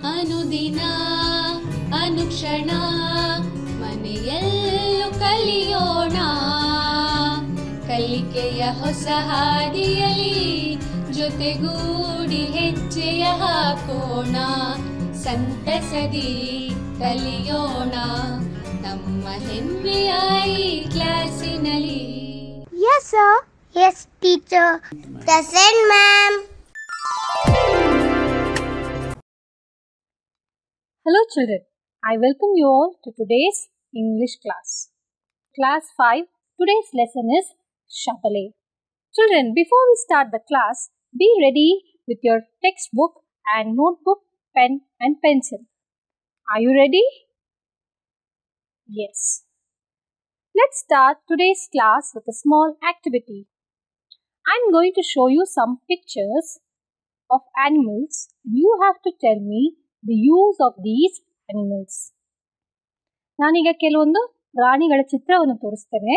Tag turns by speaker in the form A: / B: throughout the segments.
A: ಅನುದಿನ ಅನುಕ್ಷಣ ಮನೆಯಲ್ಲೂ ಕಲಿಯೋಣ, ಕಲಿಕೆಯ ಹೊಸ ಹಾದಿಯಲಿ ಜೊತೆಗೂಡಿ ಹೆಜ್ಜೆಯ ಹಾಕೋಣ, ಸಂತಸದಿ ಕಲಿಯೋಣ ನಮ್ಮ ಹೆಮ್ಮೆಯ ಈ ಕ್ಲಾಸಿನಲ್ಲಿ.
B: Yes sir. Yes teacher. Present ma'am.
C: Hello children, I welcome you all to today's English class. Class 5, today's lesson is Shabale. Children, before we start the class, be ready with your textbook and notebook, pen and pencil. Are you ready? Yes. Let's start today's class with a small activity. I'm going to show you some pictures of animals. You have to tell me the use of these animals. ನಾನೀಗ ಕೆಲವೊಂದು ಪ್ರಾಣಿಗಳ ಚಿತ್ರವನ್ನು ತೋರಿಸ್ತೇನೆ.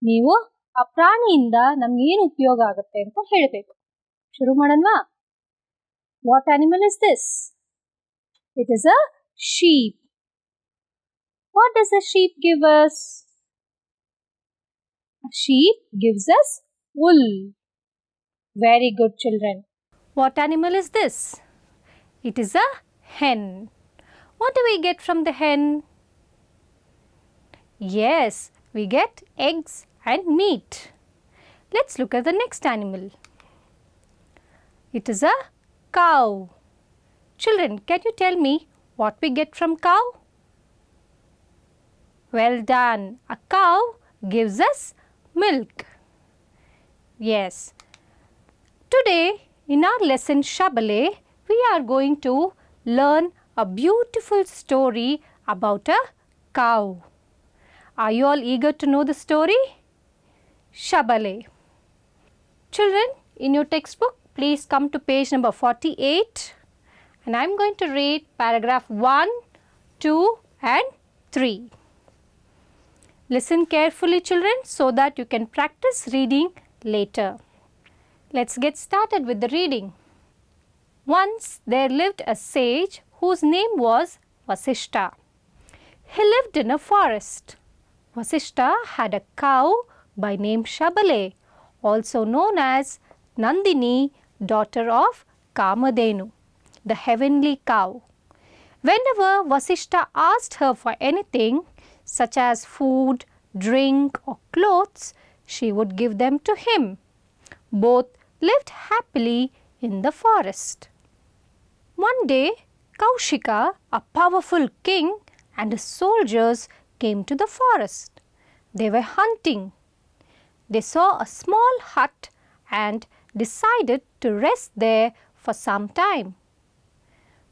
C: ನೀವು ಆ ಪ್ರಾಣಿಯಿಂದ ನಮಗೇನು ಉಪಯೋಗ ಆಗುತ್ತೆ ಅಂತ ಹೇಳಬೇಕು. ಶುರು ಮಾಡೋಣವಾ? What animal is this? It is a sheep. What does a sheep give us? A sheep gives us wool. Very good children. What animal is this? It is a hen. What do we get from the hen? Yes, we get eggs and meat. Let's look at the next animal. It is a cow. Children, can you tell me what we get from cow? Well done. A cow gives us milk. Yes. Today in our lesson Shabale, we are going to learn a beautiful story about a cow. Are you all eager to know the story? Shabale. Children, in your textbook, please come to page number 48 and I am going to read paragraph 1, 2 and 3. Listen carefully children so that you can practice reading later. Let's get started with the reading. Once there lived a sage whose name was Vasishta. He lived in a forest. Vasishta had a cow by name Shabale, also known as Nandini, daughter of Kamadhenu, the heavenly cow. Whenever Vasishta asked her for anything, such as food, drink or clothes, she would give them to him. Both lived happily in the forest. One day, Kaushika, a powerful king, and his soldiers came to the forest. They were hunting. They saw a small hut and decided to rest there for some time.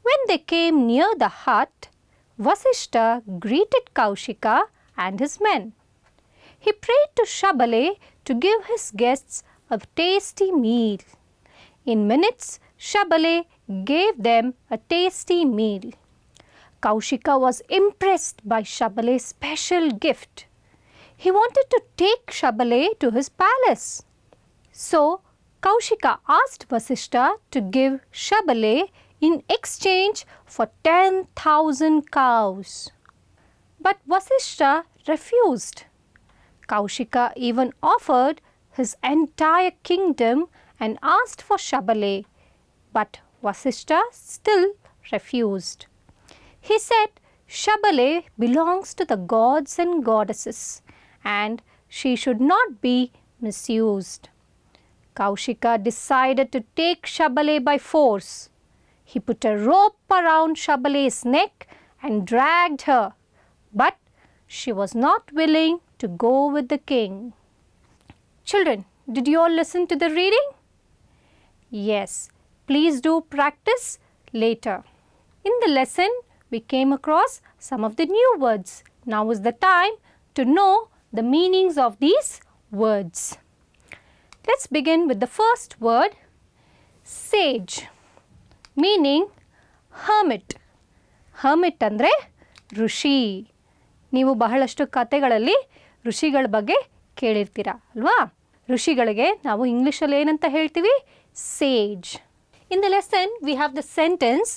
C: When they came near the hut, Vasishta greeted Kaushika and his men. He prayed to Shabale to give his guests a tasty meal. In minutes, Shabale gave them a tasty meal. Kaushika was impressed by Shabale's special gift. He wanted to take Shabale to his palace. So, Kaushika asked Vasishta to give Shabale in exchange for 10,000 cows. But Vasishta refused. Kaushika even offered his entire kingdom and asked for Shabale, but Vasishta still refused. He said Shabale belongs to the gods and goddesses and she should not be misused. Kaushika decided to take Shabale by force. He put a rope around Shabale's neck and dragged her, but she was not willing to go with the king. Children, did you all listen to the reading? Yes. Please do practice later. In the lesson, we came across some of the new words. Now is the time to know the meanings of these words. Let's begin with the first word, sage, meaning hermit. Hermit andre ಋಷಿ. ನೀವು ಬಹಳಷ್ಟು ಕಥೆಗಳಲ್ಲಿ ಋಷಿಗಳ ಬಗ್ಗೆ ಕೇಳಿರ್ತೀರ ಅಲ್ವಾ? ಋಷಿಗಳಿಗೆ ನಾವು ಇಂಗ್ಲಿಷಲ್ಲಿ ಏನಂತ ಹೇಳ್ತೀವಿ? Sage. In the lesson, we have the sentence,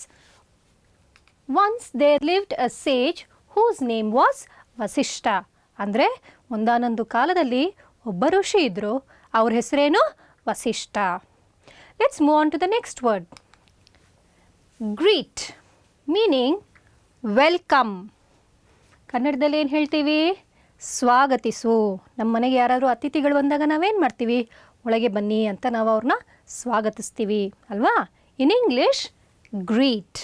C: Once there lived a sage whose name was Vasishtha. ಅಂದರೆ ಒಂದಾನೊಂದು ಕಾಲದಲ್ಲಿ ಒಬ್ಬ ಋಷಿ ಇದ್ದರು, ಅವ್ರ ಹೆಸರೇನು Vasishtha. Let's move on to the next word. Greet meaning welcome. ಕನ್ನಡದಲ್ಲಿ ಏನು ಹೇಳ್ತೀವಿ? ಸ್ವಾಗತಿಸು. ನಮ್ಮ ಮನೆಗೆ ಯಾರಾದರೂ ಅತಿಥಿಗಳು ಬಂದಾಗ ನಾವೇನು ಮಾಡ್ತೀವಿ? ಒಳಗೆ ಬನ್ನಿ ಅಂತ ನಾವು ಅವ್ರನ್ನ ಸ್ವಾಗತಿಸ್ತೀವಿ ಅಲ್ವಾ? In English greet.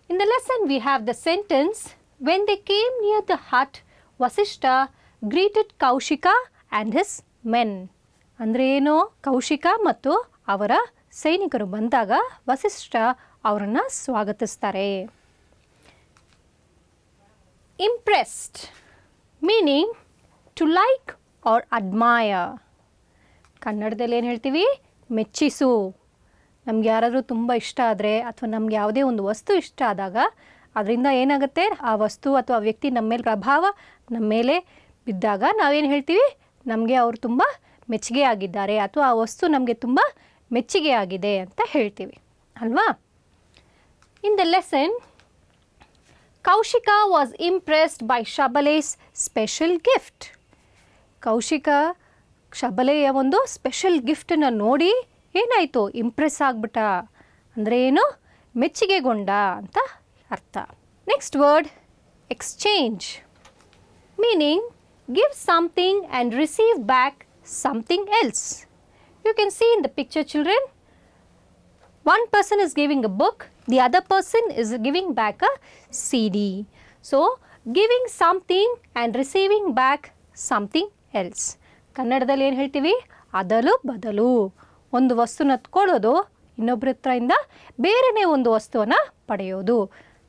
C: In the lesson we have the sentence, when they came near the hut, Vasishta greeted Kaushika and his men. ಅಂದರೆ ಏನು? ಕೌಶಿಕ ಮತ್ತು ಅವರ ಸೈನಿಕರು ಬಂದಾಗ ವಸಿಷ್ಠ ಅವರನ್ನು ಸ್ವಾಗತಿಸ್ತಾರೆ. Impressed meaning to like or admire. ಕನ್ನಡದಲ್ಲಿ ಏನು ಹೇಳ್ತೀವಿ? ಮೆಚ್ಚಿಸು. ನಮ್ಗೆ ಯಾರಾದರೂ ತುಂಬ ಇಷ್ಟ ಆದರೆ ಅಥವಾ ನಮ್ಗೆ ಯಾವುದೇ ಒಂದು ವಸ್ತು ಇಷ್ಟ ಆದಾಗ ಅದರಿಂದ ಏನಾಗುತ್ತೆ? ಆ ವಸ್ತು ಅಥವಾ ವ್ಯಕ್ತಿ ನಮ್ಮ ಮೇಲೆ ಪ್ರಭಾವ ನಮ್ಮ ಮೇಲೆ ಬಿದ್ದಾಗ ನಾವೇನು ಹೇಳ್ತೀವಿ? ನಮಗೆ ಅವರು ತುಂಬ ಮೆಚ್ಚುಗೆ ಆಗಿದ್ದಾರೆ ಅಥವಾ ಆ ವಸ್ತು ನಮಗೆ ತುಂಬ ಮೆಚ್ಚುಗೆ ಆಗಿದೆ ಅಂತ ಹೇಳ್ತೀವಿ ಅಲ್ವಾ? In the lesson Kaushika was impressed by Shabale's special gift. Kaushika ಶಬಲೆಯ ಒಂದು ಸ್ಪೆಷಲ್ ಗಿಫ್ಟನ್ನು ನೋಡಿ ಏನಾಯಿತು? ಇಂಪ್ರೆಸ್ ಆಗಿಬಿಟ್ಟ. ಅಂದರೆ ಏನು? ಮೆಚ್ಚುಗೆಗೊಂಡ ಅಂತ ಅರ್ಥ. Next word exchange meaning give something and receive back something else. You can see in the picture children, one person is giving a book, the other person is giving back a CD. So giving something and receiving back something else. ಕನ್ನಡದಲ್ಲಿ ಏನು ಹೇಳ್ತೀವಿ? ಅದಲು ಬದಲು. ಒಂದು ವಸ್ತುನ ತಗೊಳ್ಳೋದು, ಇನ್ನೊಬ್ಬರ ಹತ್ರದಿಂದ ಬೇರೆನೇ ಒಂದು ವಸ್ತುವನ್ನು ಪಡೆಯೋದು.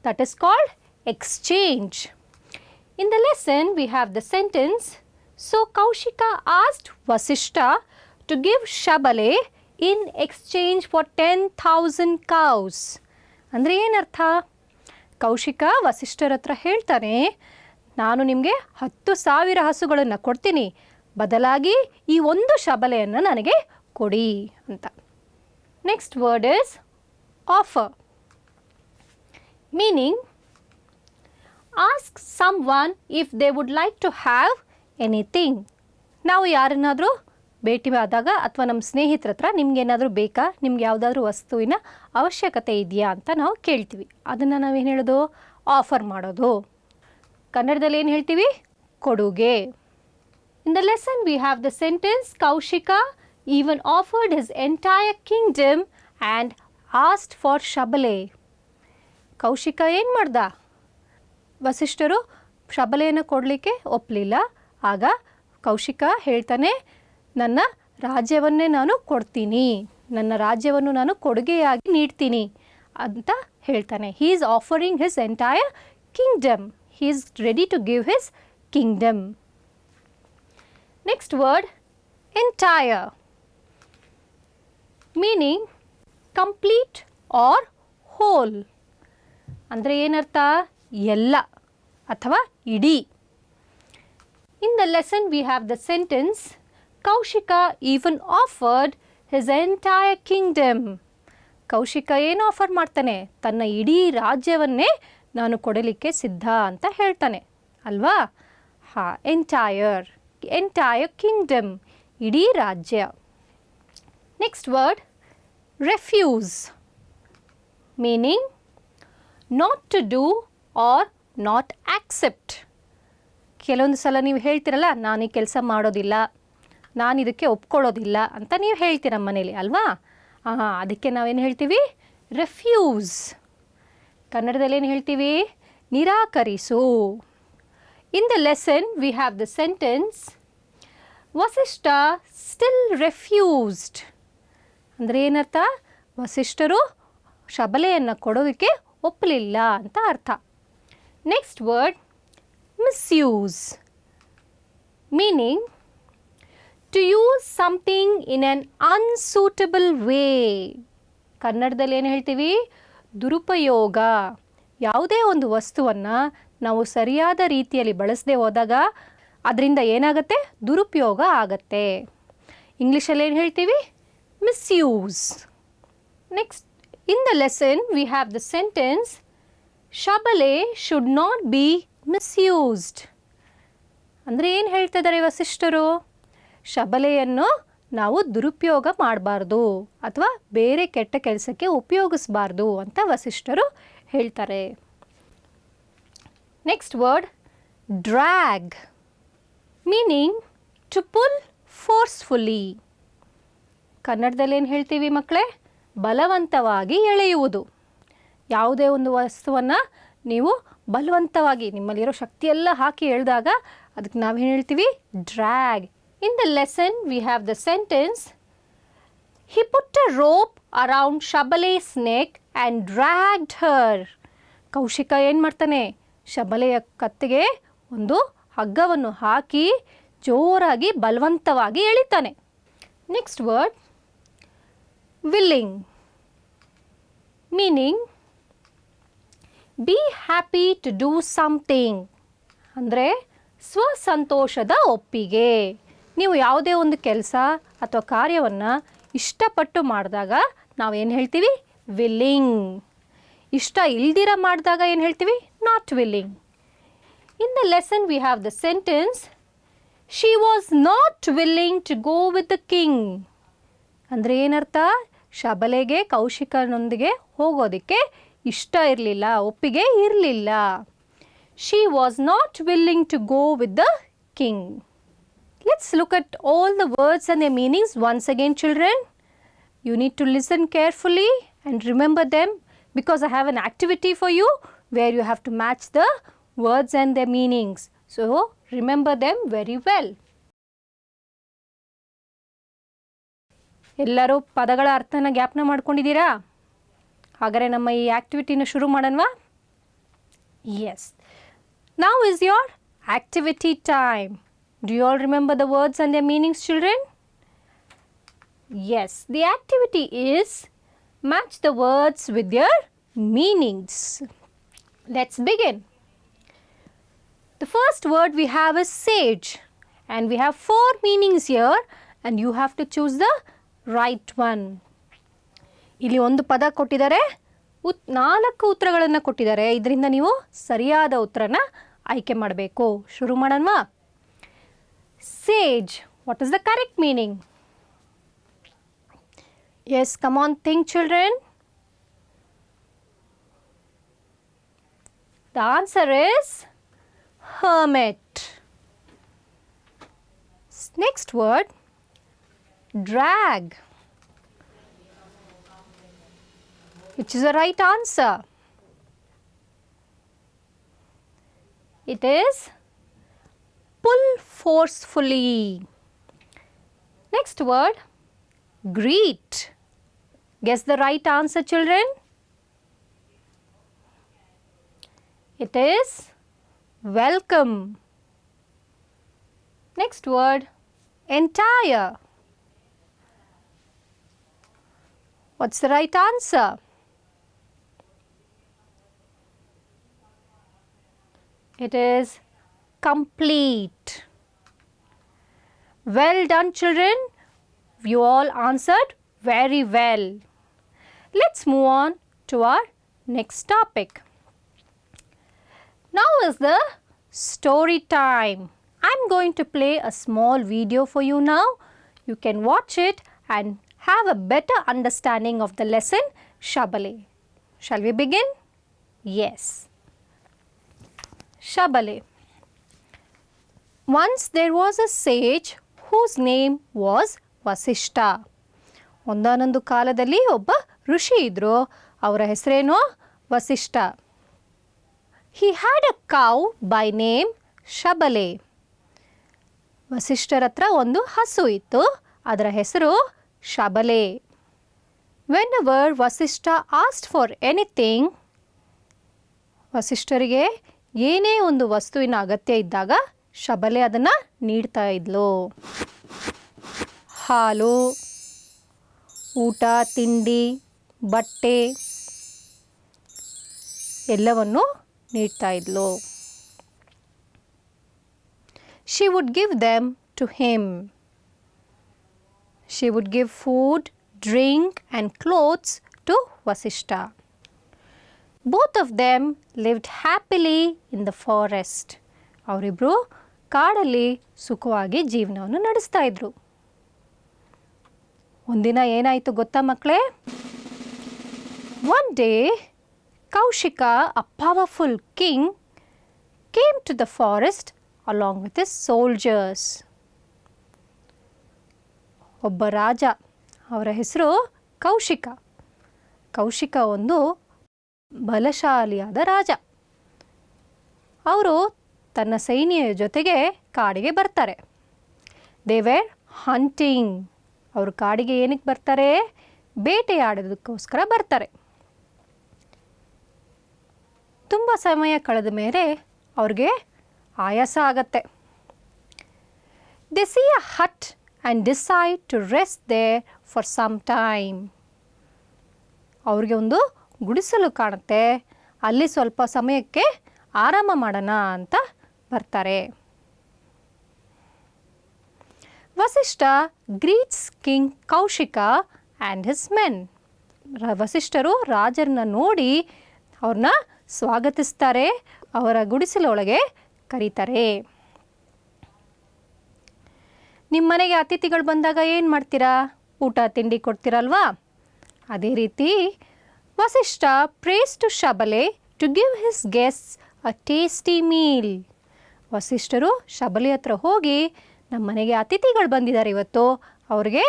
C: That is called exchange. In the lesson we have the sentence, so Kaushika asked Vasishtha to give Shabale in exchange for 10,000 cows. ಅಂದರೆ ಏನರ್ಥ? ಕೌಶಿಕ ವಸಿಷ್ಠರ ಹತ್ರ ಹೇಳ್ತಾನೆ, ನಾನು ನಿಮಗೆ 10,000 ಹಸುಗಳನ್ನು ಕೊಡ್ತೀನಿ, ಬದಲಾಗಿ ಈ ಒಂದು ಶಬಲೆಯನ್ನು ನನಗೆ ಕೊಡಿ ಅಂತ. Next word is offer meaning ask someone if they would like to have anything. ನಾವು ಯಾರನ್ನಾದರೂ ಭೇಟಿ ಆದಾಗ ಅಥವಾ ನಮ್ಮ ಸ್ನೇಹಿತರ ಹತ್ರ ನಿಮ್ಗೇನಾದರೂ ಬೇಕಾ, ನಿಮ್ಗೆ ಯಾವುದಾದ್ರೂ ವಸ್ತುವಿನ ಅವಶ್ಯಕತೆ ಇದೆಯಾ ಅಂತ ನಾವು ಕೇಳ್ತೀವಿ. ಅದನ್ನು ನಾವೇನು ಹೇಳೋದು? ಆಫರ್ ಮಾಡೋದು. ಕನ್ನಡದಲ್ಲಿ ಏನು ಹೇಳ್ತೀವಿ? ಕೊಡುಗೆ. In the lesson we have the sentence, Kaushika even offered his entire kingdom and asked for Shabale. Kaushika ಏನು ಮಾಡ್ದ? ವಸಿಷ್ಠರು ಶಬಲೆಯನ್ನು ಕೊಡಲಿಕ್ಕೆ ಒಪ್ಪಲಿಲ್ಲ. ಆಗ ಕೌಶಿಕ ಹೇಳ್ತಾನೆ, ನನ್ನ ರಾಜ್ಯವನ್ನೇ ನಾನು ಕೊಡ್ತೀನಿ, ನನ್ನ ರಾಜ್ಯವನ್ನು ನಾನು ಕೊಡುಗೆಯಾಗಿ ನೀಡ್ತೀನಿ ಅಂತ ಹೇಳ್ತಾನೆ. He is offering his entire kingdom. He is ready to give his kingdom. Next word entire meaning complete or whole. ಅಂದರೆ ಏನರ್ಥ? ಎಲ್ಲ ಅಥವಾ ಇಡೀ. In the lesson we have the sentence, Kaushika even offered his entire kingdom. Kaushika ಏನು offer ಮಾಡ್ತಾನೆ? ತನ್ನ ಇಡೀ ರಾಜ್ಯವನ್ನೇ ನಾನು ಕೊಡಲಿಕ್ಕೆ ಸಿದ್ಧ ಅಂತ ಹೇಳ್ತಾನೆ ಅಲ್ವಾ? ಹಾಂ, ಎಂಟೈರ್ ಕಿಂಗ್ಡಮ್, ಇಡೀ ರಾಜ್ಯ. Next word refuse meaning not to do or not accept. ಕೆಲವೊಂದು ಸಲ ನೀವು ಹೇಳ್ತಿರಲ್ಲ, ನಾನು ಈ ಕೆಲಸ ಮಾಡೋದಿಲ್ಲ, ನಾನು ಇದಕ್ಕೆ ಒಪ್ಕೊಳ್ಳೋದಿಲ್ಲ ಅಂತ ನೀವು ಹೇಳ್ತೀರ ಮನೇಲಿ ಅಲ್ವಾ? ಅದಕ್ಕೆ ನಾವೇನು ಹೇಳ್ತೀವಿ? ರೆಫ್ಯೂಸ್. ಕನ್ನಡದಲ್ಲಿ ಏನು ಹೇಳ್ತೀವಿ? ನಿರಾಕರಿಸು. In the lesson we have the sentence, Vasishtha still refused. ಅಂದರೆ ಏನರ್ಥ? ವಸಿಷ್ಠರು ಶಬಲೆಯನ್ನು ಕೊಡೋದಕ್ಕೆ ಒಪ್ಪಲಿಲ್ಲ ಅಂತ ಅರ್ಥ. Next word misuse meaning to use something in an unsuitable way. ಕನ್ನಡದಲ್ಲಿ ಏನು ಹೇಳ್ತೀವಿ? ದುರುಪಯೋಗ. ಯಾವುದೇ ಒಂದು ವಸ್ತುವನ್ನು ನಾವು ಸರಿಯಾದ ರೀತಿಯಲ್ಲಿ ಬಳಸದೆ ಹೋದಾಗ ಅದರಿಂದ ಏನಾಗುತ್ತೆ? ದುರುಪಯೋಗ ಆಗತ್ತೆ. ಇಂಗ್ಲೀಷಲ್ಲಿ ಏನು ಹೇಳ್ತೀವಿ? Misuse. Next in the lesson we have the sentence, Shabale should not be misused. ಅಂದರೆ ಏನು ಹೇಳ್ತಾ ಇದ್ದಾರೆ ವಸಿಷ್ಠರು? ಶಬಲೆಯನ್ನು ನಾವು ದುರುಪಯೋಗ ಮಾಡಬಾರ್ದು ಅಥವಾ ಬೇರೆ ಕೆಟ್ಟ ಕೆಲಸಕ್ಕೆ ಉಪಯೋಗಿಸಬಾರ್ದು ಅಂತ ವಸಿಷ್ಠರು ಹೇಳ್ತಾರೆ. Next word drag, meaning to pull forcefully. ಕನ್ನಡದಲ್ಲಿ ಏನು ಹೇಳ್ತೀವಿ ಮಕ್ಕಳೇ? ಬಲವಂತವಾಗಿ ಎಳೆಯುವುದು. ಯಾವುದೇ ಒಂದು ವಸ್ತುವನ್ನು ನೀವು ಬಲವಂತವಾಗಿ ನಿಮ್ಮಲ್ಲಿರೋ ಶಕ್ತಿಯೆಲ್ಲ ಹಾಕಿ ಎಳೆದಾಗ ಅದಕ್ಕೆ ನಾವೇನು ಹೇಳ್ತೀವಿ? Drag. In the lesson we have the sentence, he put a rope around Shabale's neck and dragged her. Kaushika ಏನು ಮಾಡ್ತಾನೆ? ಶಬಲೆಯ ಕತ್ತಿಗೆ ಒಂದು ಹಗ್ಗವನ್ನು ಹಾಕಿ ಜೋರಾಗಿ ಬಲವಂತವಾಗಿ ಎಳಿತಾನೆ. Next word willing, meaning be happy to do something. ಅಂದರೆ ಸ್ವಸಂತೋಷದ ಒಪ್ಪಿಗೆ. ನೀವು ಯಾವುದೇ ಒಂದು ಕೆಲಸ ಅಥವಾ ಕಾರ್ಯವನ್ನು ಇಷ್ಟಪಟ್ಟು ಮಾಡಿದಾಗ ನಾವೇನು ಹೇಳ್ತೀವಿ? ವಿಲ್ಲಿಂಗ್. ಇಷ್ಟ ಇಲ್ದಿರ ಮಾಡಿದಾಗ ಏನು ಹೇಳ್ತೀವಿ? Not willing. In the lesson we have the sentence, she was not willing to go with the king. ಅಂದರೆ ಏನರ್ಥ? ಶಬಲೆಗೆ ಕೌಶಿಕನೊಂದಿಗೆ ಹೋಗೋದಕ್ಕೆ ಇಷ್ಟ ಇರಲಿಲ್ಲ, ಒಪ್ಪಿಗೆ ಇರಲಿಲ್ಲ. She was not willing to go with the king. Let's look at all the words and their meanings once again, children. You need to listen carefully and remember them because I have an activity for you where you have to match the words and their meanings. So, remember them very well. ಎಲ್ಲರೂ ಪದಗಳ ಅರ್ಥನ ಜ್ಞಾಪನ ಮಾಡ್ಕೊಂಡಿದ್ದೀರಾ? ಹಾಗಾದರೆ ನಮ್ಮ ಈ ಆಕ್ಟಿವಿಟಿನ ಶುರು ಮಾಡೋಣವಾ? Yes. Now is your activity time. Do you all remember the words and their meanings, children? Yes, the activity is match the words with their meanings. Let's begin. The first word we have is sage, and we have 4 meanings here and you have to choose the right one. ಇಲ್ಲಿ ಒಂದು ಪದ ಕೊಟ್ಟಿದ್ದಾರೆ, 4 ಉತ್ತರಗಳನ್ನು ಕೊಟ್ಟಿದ್ದಾರೆ. ಇದರಿಂದ ನೀವು ಸರಿಯಾದ ಉತ್ತರನ ಆಯ್ಕೆ ಮಾಡಬೇಕು. ಶುರು ಮಾಡೋಣವಾ? Sage, what is the correct meaning? Yes, come on, think, children. The answer is hermit. Next word, drag, which is the right answer. It is pull forcefully. Next word, greet. Guess the right answer, children. It is welcome. Next word, entire. What's the right answer? It is complete. Well done, children. You all answered very well. Let's move on to our next topic. Now is the story time. I'm going to play a small video for you now. You can watch it and have a better understanding of the lesson Shabale. Shall we begin? Yes. Shabale. Once there was a sage whose name was Vasishta. ಒಂದಾನೊಂದು ಕಾಲದಲ್ಲಿ ಒಬ್ಬ ಋಷಿ ಇದ್ರು, ಅವರ ಹೆಸರೇನು? Vasishtha. He had a cow by name Shabale. ವಸಿಷ್ಠರ ಹತ್ರ ಒಂದು ಹಸು ಇತ್ತು, ಅದರ ಹೆಸರು ಶಬಲೆ. Whenever Vasishta asked for anything, ವಸಿಷ್ಠರಿಗೆ ಏನೇ ಒಂದು ವಸ್ತುವಿನ ಅಗತ್ಯ ಇದ್ದಾಗ ಶಬಲೆ ಅದನ್ನು ನೀಡ್ತಾ ಇದ್ಲು. ಹಾಲು, ಊಟ, ತಿಂಡಿ, ಬಟ್ಟೆ ಎಲ್ಲವನ್ನು ನೀಡ್ತಾ ಇದ್ಲು. She would give them to him. She would give food, drink and clothes to Vasishta. Both of them lived happily in the forest. ಅವರಿಬ್ಬರು ಕಾಡಲ್ಲಿ ಸುಖವಾಗಿ ಜೀವನವನ್ನು ನಡೆಸ್ತಾ ಇದ್ರು. ಒಂದಿನ ಏನಾಯಿತು ಗೊತ್ತಾ ಮಕ್ಕಳೇ? One day, Kaushika, a powerful king, came to the forest along with his soldiers. ಒಬ್ಬ ರಾಜ, ಅವರ ಹೆಸರು ಕೌಶಿಕ. ಕೌಶಿಕ ಒಂದು ಬಲಶಾಲಿಯಾದ ರಾಜ. ಅವರು ತನ್ನ ಸೈನ್ಯದ ಜೊತೆಗೆ ಕಾಡಿಗೆ ಬರ್ತಾರೆ. They were hunting. ಅವರು ಕಾಡಿಗೆ ಏನಕ್ಕೆ ಬರ್ತಾರೆ? ಬೇಟೆಯಾಡೋದಕ್ಕೋಸ್ಕರ ಬರ್ತಾರೆ. ತುಂಬ ಸಮಯ ಕಳೆದ ಮೇಲೆ ಅವ್ರಿಗೆ ಆಯಾಸ ಆಗತ್ತೆ. They see a hut and decide to rest there for some time. ಅವ್ರಿಗೆ ಒಂದು ಗುಡಿಸಲು ಕಾಣುತ್ತೆ. ಅಲ್ಲಿ ಸ್ವಲ್ಪ ಸಮಯಕ್ಕೆ ಆರಾಮ ಮಾಡೋಣ ಅಂತ ಬರ್ತಾರೆ. Vasishtha greets king Kaushika and his men. ವಸಿಷ್ಠರು ರಾಜರನ್ನ ನೋಡಿ ಅವ್ರನ್ನ ಸ್ವಾಗತಿಸ್ತಾರೆ, ಅವರ ಗುಡಿಸಲೊಳಗೆ ಕರೀತಾರೆ. ನಿಮ್ಮ ಮನೆಗೆ ಅತಿಥಿಗಳು ಬಂದಾಗ ಏನು ಮಾಡ್ತೀರಾ? ಊಟ ತಿಂಡಿ ಕೊಡ್ತೀರಲ್ವಾ? ಅದೇ ರೀತಿ Vasishtha prays to Shabale to give his guests a tasty meal. ವಸಿಷ್ಠರು ಶಬಲೆ ಹತ್ರ ಹೋಗಿ ನಮ್ಮ ಮನೆಗೆ ಅತಿಥಿಗಳು ಬಂದಿದ್ದಾರೆ ಇವತ್ತು, ಅವ್ರಿಗೆ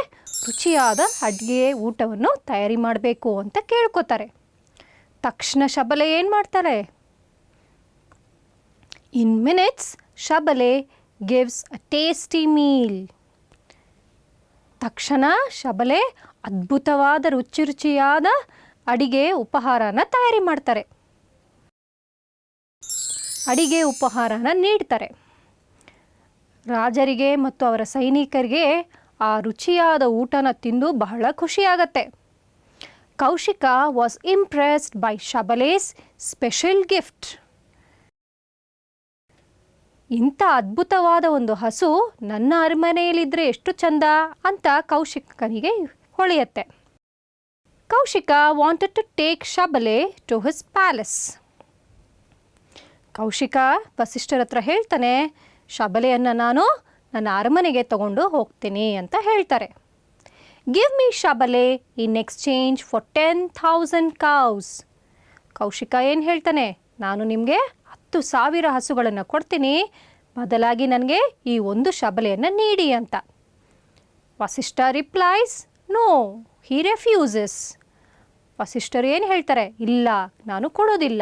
C: ರುಚಿಯಾದ ಅಡುಗೆ ಊಟವನ್ನು ತಯಾರಿ ಮಾಡಬೇಕು ಅಂತ ಕೇಳ್ಕೊತಾರೆ. ತಕ್ಷಣ ಶಬಲೆ ಏನು ಮಾಡ್ತಾರೆ? In minutes Shabale gives a tasty meal. ತಕ್ಷಣ ಶಬಲೆ ಅದ್ಭುತವಾದ ರುಚಿಯಾದ ಅಡಿಗೆ ಉಪಹಾರನ ತಯಾರಿ ಮಾಡ್ತಾರೆ. ಅಡಿಗೆ ಉಪಹಾರನ ನೀಡ್ತಾರೆ. ರಾಜರಿಗೆ ಮತ್ತು ಅವರ ಸೈನಿಕರಿಗೆ ಆ ರುಚಿಯಾದ ಊಟನ ತಿಂದು ಬಹಳ ಖುಷಿಯಾಗತ್ತೆ. Kaushika was impressed by Shabale's special gift. ಇಂಥ ಅದ್ಭುತವಾದ ಒಂದು ಹಸು ನನ್ನ ಅರಮನೆಯಲ್ಲಿದ್ದರೆ ಎಷ್ಟು ಚಂದ ಅಂತ ಕೌಶಿಕನಿಗೆ ಹೊಳೆಯುತ್ತೆ. Kaushika wanted to take Shabale to his palace. Kaushika ವಸಿಷ್ಠರ ಹತ್ರ ಹೇಳ್ತಾನೆ, ಶಬಲೆಯನ್ನು ನಾನು ನನ್ನ ಅರಮನೆಗೆ ತಗೊಂಡು ಹೋಗ್ತೀನಿ ಅಂತ ಹೇಳ್ತಾರೆ. Give me Shabale in exchange for 10,000 cows. Kaushika ಏನು ಹೇಳ್ತಾನೆ? ನಾನು ನಿಮಗೆ 10,000 ಹಸುಗಳನ್ನು ಕೊಡ್ತೀನಿ, ಬದಲಾಗಿ ನನಗೆ ಈ ಒಂದು ಶಬಲೆಯನ್ನು ನೀಡಿ ಅಂತ. Vasishtha replies, no, he refuses. ವಸಿಷ್ಠರು ಏನು ಹೇಳ್ತಾರೆ? ಇಲ್ಲ, ನಾನು ಕೊಡೋದಿಲ್ಲ.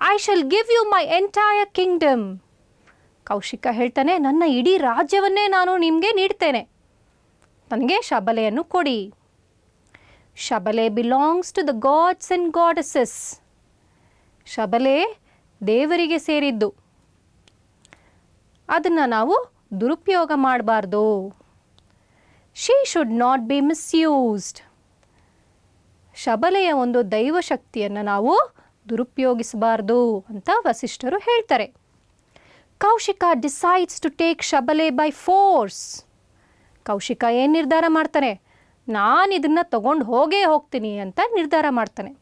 C: I shall give you my entire kingdom. Kaushika ಹೇಳ್ತಾನೆ, ನನ್ನ ಇಡೀ ರಾಜ್ಯವನ್ನೇ ನಾನು ನಿಮಗೆ ನೀಡ್ತೇನೆ, ನನಗೆ ಶಬಲೆಯನ್ನು ಕೊಡಿ. Shabale belongs to the gods and goddesses. Shabale ದೇವರಿಗೆ ಸೇರಿದ್ದು, ಅದನ್ನು ನಾವು ದುರುಪಯೋಗ ಮಾಡಬಾರ್ದು. She should not be misused. ಶಬಲೆಯ ಒಂದು ದೈವಶಕ್ತಿಯನ್ನು ನಾವು ದುರುಪಯೋಗಿಸಬಾರ್ದು ಅಂತ ವಸಿಷ್ಠರು ಹೇಳ್ತಾರೆ. Kaushika decides to take Shabale by force. Kaushika ಏನು ನಿರ್ಧಾರ ಮಾಡ್ತಾನೆ? ನಾನು ಇದನ್ನು ತಗೊಂಡು ಹೋಗ್ತೀನಿ ಅಂತ ನಿರ್ಧಾರ ಮಾಡ್ತಾನೆ.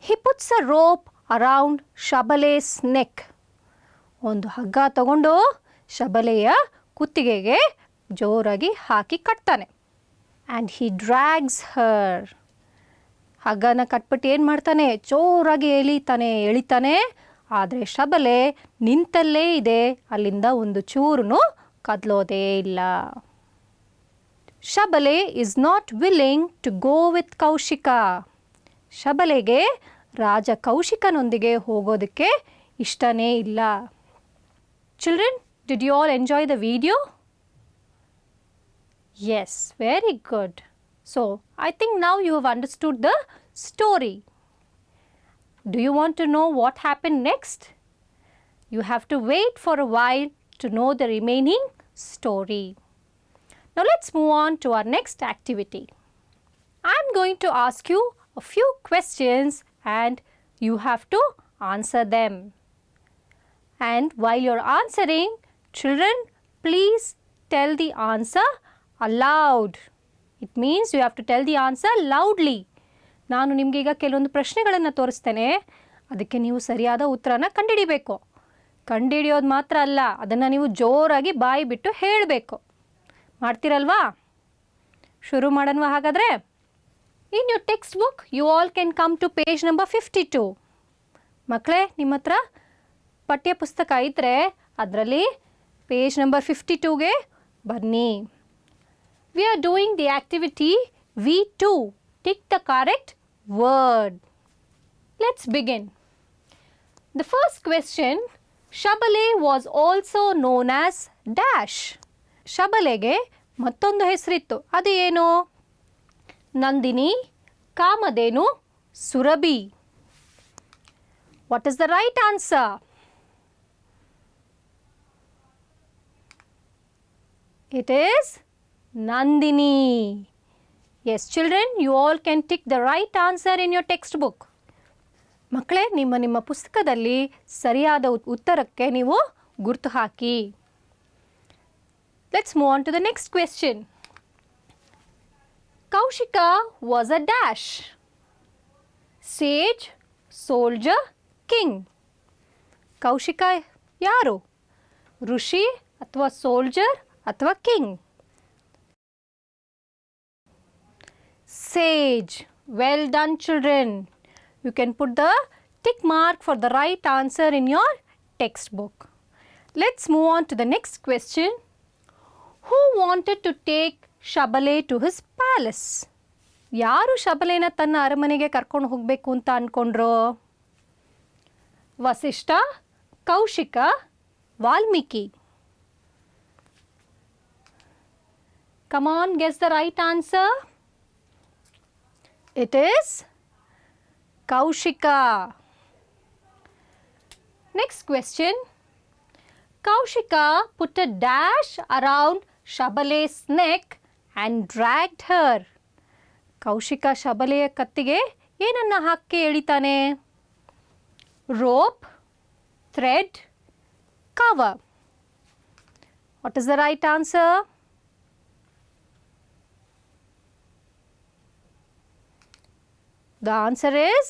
C: He puts a rope around Shabale's neck. ಒಂದು ಹಗ್ಗ ತಗೊಂಡು ಶಬಲೆಯ ಕುತ್ತಿಗೆಗೆ ಜೋರಾಗಿ ಹಾಕಿ ಕಟ್ತಾನೆ. And he drags her. ಹಗ್ಗನ ಕಟ್ಬಿಟ್ಟು ಏನು ಮಾಡ್ತಾನೆ? ಜೋರಾಗಿ ಎಳಿತಾನೆ. ಆದರೆ ಶಬಲೆ ನಿಂತಲ್ಲೇ ಇದೆ, ಅಲ್ಲಿಂದ ಒಂದು ಚೂರು ಕದಲೋದೇ ಇಲ್ಲ. ಶಬಲೆ is not willing to go with Kaushika. ಶಬಲೆಗೆ ರಾಜ ಕೌಶಿಕನೊಂದಿಗೆ ಹೋಗೋದಕ್ಕೆ ಇಷ್ಟನೇ ಇಲ್ಲ. Children, did you all enjoy the video? Yes, very good. So, I think now you have understood the story. Do you want to know what happened next? You have to wait for a while to know the remaining story. Now, let's move on to our next activity. I'm going to ask you a few questions and you have to answer them. And while you're answering, children, please tell the answer aloud. It means you have to tell the answer loudly. ನಾನು ನಿಮಗೀಗ ಕೆಲವೊಂದು ಪ್ರಶ್ನೆಗಳನ್ನು ತೋರಿಸ್ತೇನೆ. ಅದಕ್ಕೆ ನೀವು ಸರಿಯಾದ ಉತ್ತರನ ಕಂಡುಹಿಡಿಬೇಕು. ಕಂಡುಹಿಡಿಯೋದು ಮಾತ್ರ ಅಲ್ಲ, ಅದನ್ನು ನೀವು ಜೋರಾಗಿ ಬಾಯಿ ಬಿಟ್ಟು ಹೇಳಬೇಕು. ಮಾಡ್ತೀರಲ್ವಾ? ಶುರು ಮಾಡೋಣ ಹಾಗಾದರೆ. In your textbook you all can come to page number 52. ಮಕ್ಕಳೇ, ನಿಮ್ಮ ಹತ್ರ ಪಠ್ಯ ಪುಸ್ತಕ ಇದ್ದರೆ ಅದರಲ್ಲಿ ಪೇಜ್ ನಂಬರ್ 52ಗೆ ಬನ್ನಿ. We are doing the activity V2. Tick the correct word. Let's begin. The first question, Shabale was also known as dash. ಶಬಲೆಗೆ ಮತ್ತೊಂದು ಹೆಸರಿತ್ತು. ಅದು ಏನು? ನಂದಿನಿ, ಕಾಮಧೇನು, Surabhi. What is the right answer? It is Nandini. Yes, children, you all can tick the right answer in your textbook. ಮಕ್ಕಳೇ, ನಿಮ್ಮ ಪುಸ್ತಕದಲ್ಲಿ ಸರಿಯಾದ ಉತ್ತರಕ್ಕೆ ನೀವು ಗುರುತು ಹಾಕಿ. Let's move on to the next question. Kaushika was a dash. Sage, soldier, king. Kaushika ಯಾರು? ಋಷಿ ಅಥವಾ soldier ಅಥವಾ king? Sage. Well done, children. You can put the tick mark for the right answer in your textbook. Let's move on to the next question. Who wanted to take Shabale to his palace? ಯಾರು ಶಬಲೆನ ತನ್ನ ಅರಮನೆಗೆ ಕರ್ಕೊಂಡು ಹೋಗಬೇಕು ಅಂತ ಅಂದ್ಕೊಂಡ್ರು? Vasishtha, Kaushika, Valmiki. Come on, guess the right answer. It is Kaushika. Next question. Kaushika put a dash around Shabale's neck and dragged her. Kaushika ಶಬಲೆಯ ಕತ್ತಿಗೆ ಏನನ್ನ ಹಾಕಿ ಎಳಿತಾನೆ? Rope, thread, cover. What is the right answer? The answer is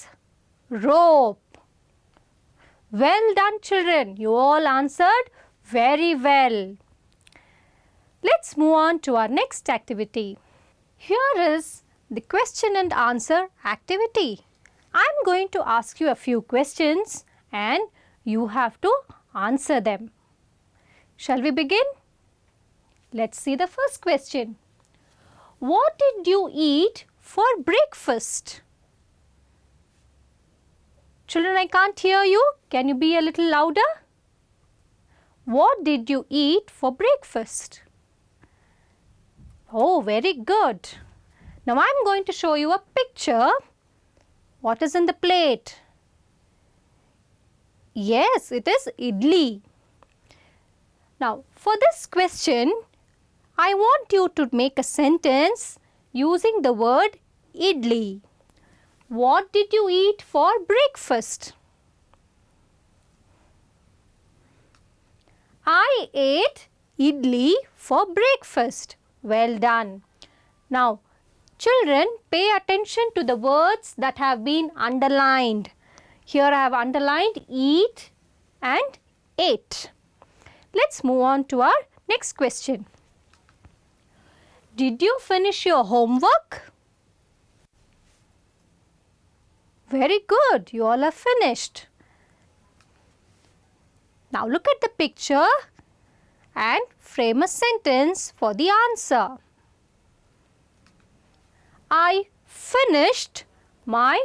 C: rope. Well done, children. You all answered very well. Let's move on to our next activity. Here is the question and answer activity. I'm going to ask you a few questions and you have to answer them. Shall we begin? Let's see the first question. What did you eat for breakfast? Children, I can't hear you. Can you be a little louder? What did you eat for breakfast? Oh, very good. Now I'm going to show you a picture. What is in the plate? Yes, it is idli. Now, for this question, I want you to make a sentence using the word idli. What did you eat for breakfast? I ate idli for breakfast. Well done. Now, children, pay attention to the words that have been underlined. Here I have underlined eat and ate. Let's move on to our next question. Did you finish your homework? Very good. You all are finished. Now look at the picture and frame a sentence for the answer. I finished my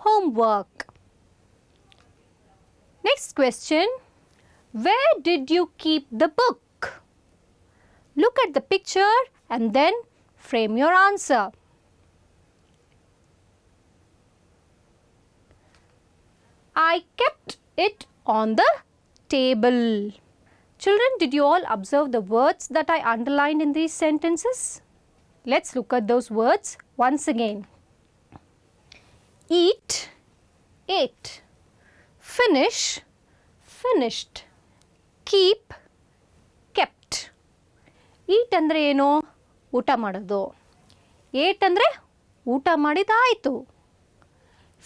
C: homework. Next question. Where did you keep the book? Look at the picture and then frame your answer. I kept it on the table. Children, did you all observe the words that I underlined in these sentences? Let's look at those words once again. Eat, ate. Finish, finished. Keep, kept. Eat ಅಂದರೆ ಏನು? ಊಟ ಮಾಡೋದು. Ate ಅಂದರೆ ಊಟ ಮಾಡಿದಾಯಿತು.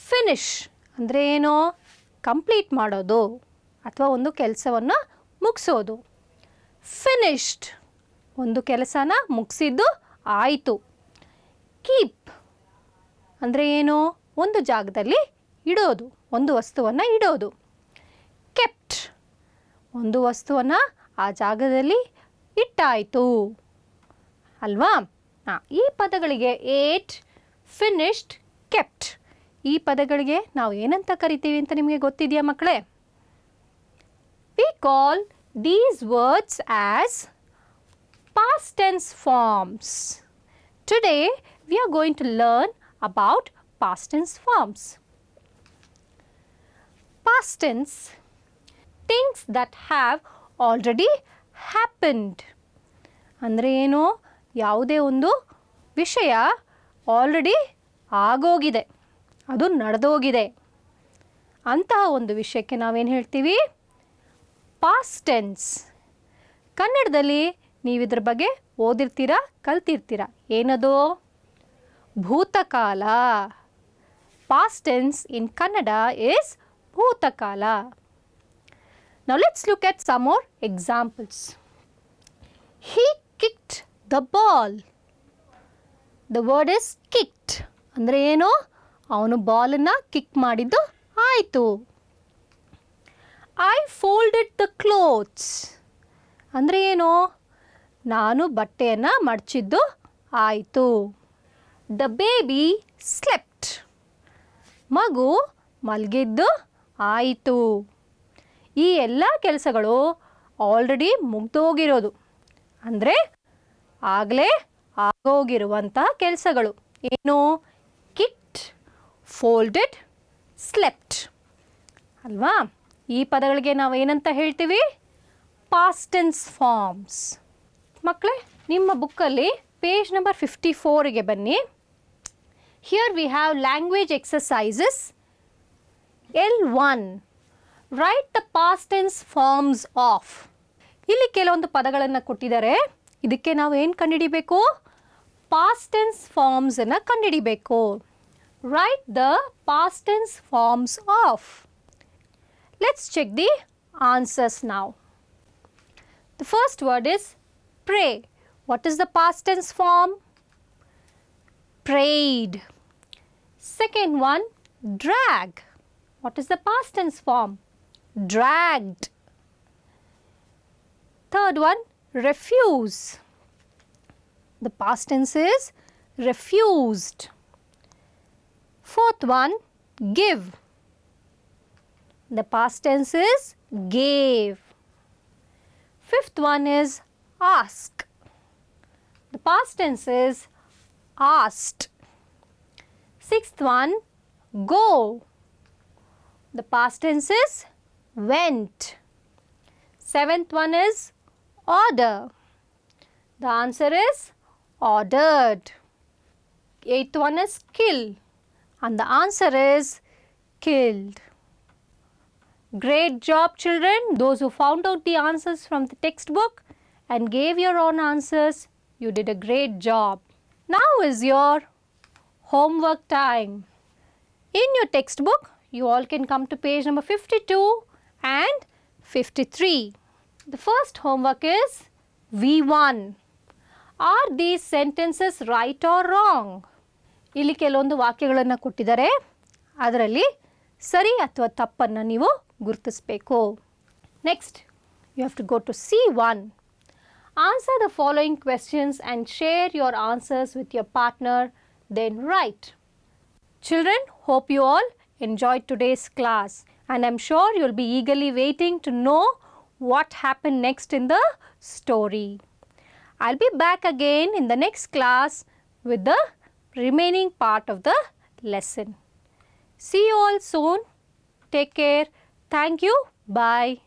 C: Finish ಅಂದರೆ ಏನು? Complete ಮಾಡೋದು ಅಥವಾ ಒಂದು ಕೆಲಸವನ್ನು ಮುಗಿಸೋದು. ಫಿನಿಶ್ಡ್ ಒಂದು ಕೆಲಸನ ಮುಗಿಸಿದ್ದು ಆಯಿತು. ಕೀಪ್ ಅಂದರೆ ಏನು? ಒಂದು ಜಾಗದಲ್ಲಿ ಇಡೋದು, ಒಂದು ವಸ್ತುವನ್ನು ಇಡೋದು. ಕೆಪ್ಟ್ ಒಂದು ವಸ್ತುವನ್ನು ಆ ಜಾಗದಲ್ಲಿ ಇಟ್ಟಾಯಿತು ಅಲ್ವಾ? ಈ ಪದಗಳಿಗೆ ಏಟ್, ಫಿನಿಶ್ಡ್, ಕೆಪ್ಟ್ ಈ ಪದಗಳಿಗೆ ನಾವು ಏನಂತ ಕರಿತೀವಿ ಅಂತ ನಿಮಗೆ ಗೊತ್ತಿದೆಯಾ ಮಕ್ಕಳೇ? We call these words as past tense forms. Today we are going to learn about past tense forms. Past tense, things that have already happened. ಅಂದರೆ ಏನು? ಯಾವುದೇ ಒಂದು ವಿಷಯ ಆಲ್ರೆಡಿ ಆಗೋಗಿದೆ, ಅದು ನಡೆದೋಗಿದೆ ಅಂತಹ ಒಂದು ವಿಷಯಕ್ಕೆ ನಾವೇನು ಹೇಳ್ತೀವಿ? Past tense. ಕನ್ನಡದಲ್ಲಿ ನೀವು ಇದ್ರ ಬಗ್ಗೆ ಓದಿರ್ತೀರಾ, ಕಲ್ತಿರ್ತೀರಾ. ಏನದು? ಭೂತಕಾಲ. Past tense in Kannada is bhutakala. Now let's look at some more examples. He kicked the ball. The word is kicked. ಅಂದರೆ ಏನು? ಅವನು ಬಾಲನ್ನು ಕಿಕ್ ಮಾಡಿದ್ದು ಆಯಿತು. I folded the clothes. ಅಂದರೆ ಏನು? ನಾನು ಬಟ್ಟೆಯನ್ನು ಮಡಚಿದ್ದು ಆಯಿತು. The baby slept. ಮಗು ಮಲಗಿದ್ದು ಆಯಿತು. ಈ ಎಲ್ಲ ಕೆಲಸಗಳು ಆಲ್ರೆಡಿ ಮುಗ್ದೋಗಿರೋದು, ಅಂದರೆ ಆಗಲೇ ಆಗೋಗಿರುವಂತಹ ಕೆಲಸಗಳು. ಏನು? ಕಿಕ್ಡ್, ಫೋಲ್ಡೆಡ್, ಸ್ಲೆಪ್ಟ್ ಅಲ್ವಾ? ಈ ಪದಗಳಿಗೆ ನಾವು ಏನಂತ ಹೇಳ್ತೀವಿ? Past tense forms. ಮಕ್ಕಳೇ, ನಿಮ್ಮ ಬುಕ್ಕಲ್ಲಿ ಪೇಜ್ ನಂಬರ್ 54ಗೆ ಬನ್ನಿ. Here we have language exercises. L1, write the past tense forms of. ಇಲ್ಲಿ ಕೆಲವೊಂದು ಪದಗಳನ್ನು ಕೊಟ್ಟಿದ್ದಾರೆ. ಇದಕ್ಕೆ ನಾವು ಏನು ಕಂಡುಹಿಡಿಬೇಕು? ಪಾಸ್ಟ್ ಟೆನ್ಸ್ ಫಾರ್ಮ್ಸನ್ನು ಕಂಡುಹಿಡಿಬೇಕು. Write the past tense forms of. Let's check the answers now. The first word is pray. What is the past tense form? Prayed. Second one, drag. What is the past tense form? Dragged. Third one, refuse. The past tense is refused. Fourth one, give. The past tense is gave. Fifth one is ask. The past tense is asked. Sixth one, go. The past tense is went. Seventh one is order. The answer is ordered. Eighth one is kill. And the answer is killed. Great job, children. Those who found out the answers from the textbook and gave your own answers, you did a great job. Now is your homework time. In your textbook, you all can come to page number 52 and 53. The first homework is V1. Are these sentences right or wrong? ಇಲ್ಲಿ ಕೆಲವೊಂದು ವಾಕ್ಯಗಳನ್ನು ಕೊಟ್ಟಿದ್ದಾರೆ. ಅದರಲ್ಲಿ ಸರಿ ಅಥವಾ ತಪ್ಪನ್ನು ನೀವು ಗುರುತಿಸಬೇಕು. Next, you have to go to C1. Answer the following questions and share your answers with your partner, then write. Children, hope you all enjoyed today's class, and I'm sure you'll be eagerly waiting to know what happened next in the story. I'll be back again in the next class with the remaining part of the lesson. See you all soon. Take care. Thank you. Bye.